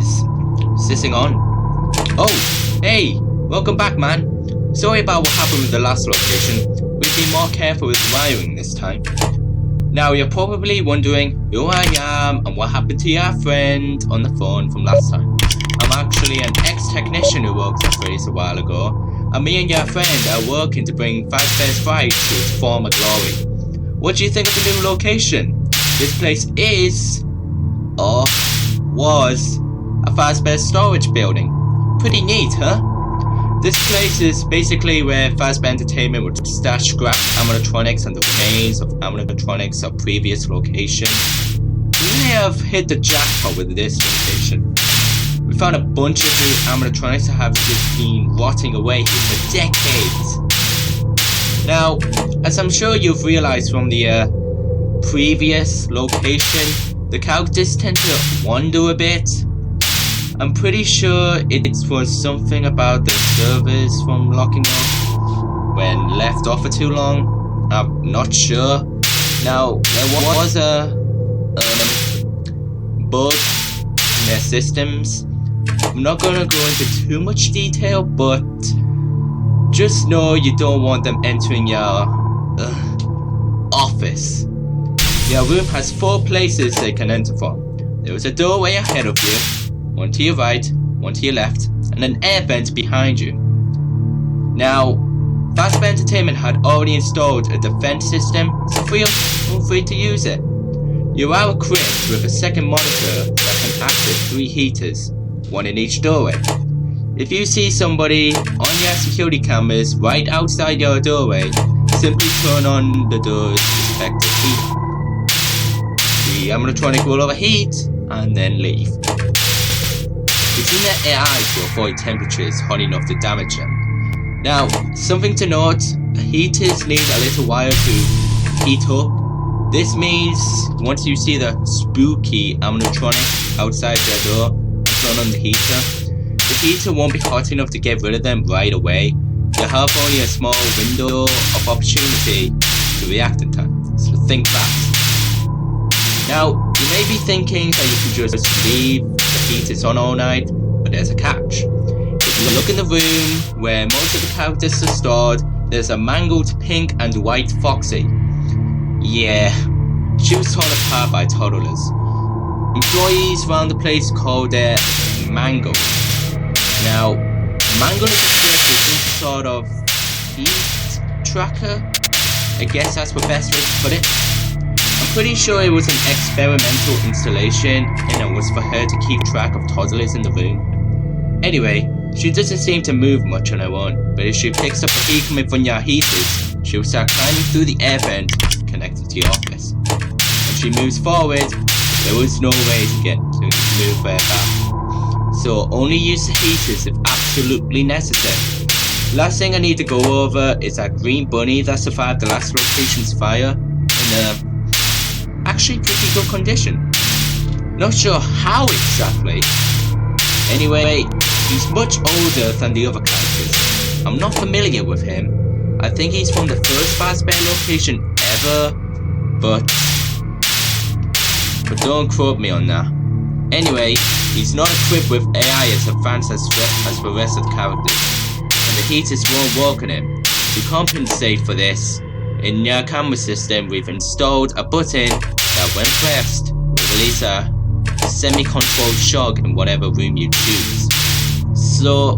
Is this thing on? Oh, hey, welcome back, man. Sorry about what happened with the last location. We've been more careful with wiring this time. Now you're probably wondering who I am and what happened to your friend on the phone from last time. I'm actually an ex-technician who worked at Freddy's a while ago, and me and your friend are working to bring Fazbear's Fright to its former glory. What do you think of the new location? This place is, or was, a Fazbear storage building. Pretty neat, huh? This place is basically where Fazbear Entertainment would stash scrap animatronics and the remains of animatronics of previous location. We may have hit the jackpot with this location. We found a bunch of new animatronics that have just been rotting away here for decades. Now, as I'm sure you've realized from the previous location, the characters tend to wander a bit. I'm pretty sure it was something about the servers from locking up when left off for too long. I'm not sure. Now, there was a bug in their systems. I'm not gonna go into too much detail, but just know you don't want them entering your office. Your room has 4 places they can enter from. There is a doorway ahead of you, one to your right, one to your left, and an air vent behind you. Now, Fazbear Entertainment had already installed a defense system, so feel free to use it. You are equipped with a second monitor that can access 3 heaters, one in each doorway. If you see somebody on your security cameras right outside your doorway, simply turn on the door's respective heat. The animatronic will overheat and then leave. It's in their AI to avoid temperatures hot enough to damage them. Now, something to note, heaters need a little while to heat up. This means once you see the spooky animatronic outside their door and turn on the heater won't be hot enough to get rid of them right away. You have only a small window of opportunity to react in time, so think fast. Now, you may be thinking that you can just leave the heaters on all night, but there's a catch. If you look in the room where most of the characters are stored, there's a mangled pink and white Foxy. Yeah, she was torn apart by toddlers. Employees around the place called her Mangle. Now, Mangle is equipped with some sort of heat tracker. I guess that's the best way to put it. I'm pretty sure it was an experimental installation and it was for her to keep track of toddlers in the room. Anyway, she doesn't seem to move much on her own, but if she picks up the heat coming from your heaters, she'll start climbing through the air vent connected to your office. When she moves forward, there was no way to move her back. So only use the heaters if absolutely necessary. Last thing I need to go over is that green bunny that survived the last location's fire in actually pretty good condition. Not sure how exactly. Anyway, he's much older than the other characters. I'm not familiar with him. I think he's from the first Fazbear location ever, but don't quote me on that. Anyway, he's not equipped with AI as advanced as the rest of the characters, and the heaters won't work on him. To compensate for this, in your camera system we've installed a button that when pressed will release a semi-controlled shock in whatever room you choose. So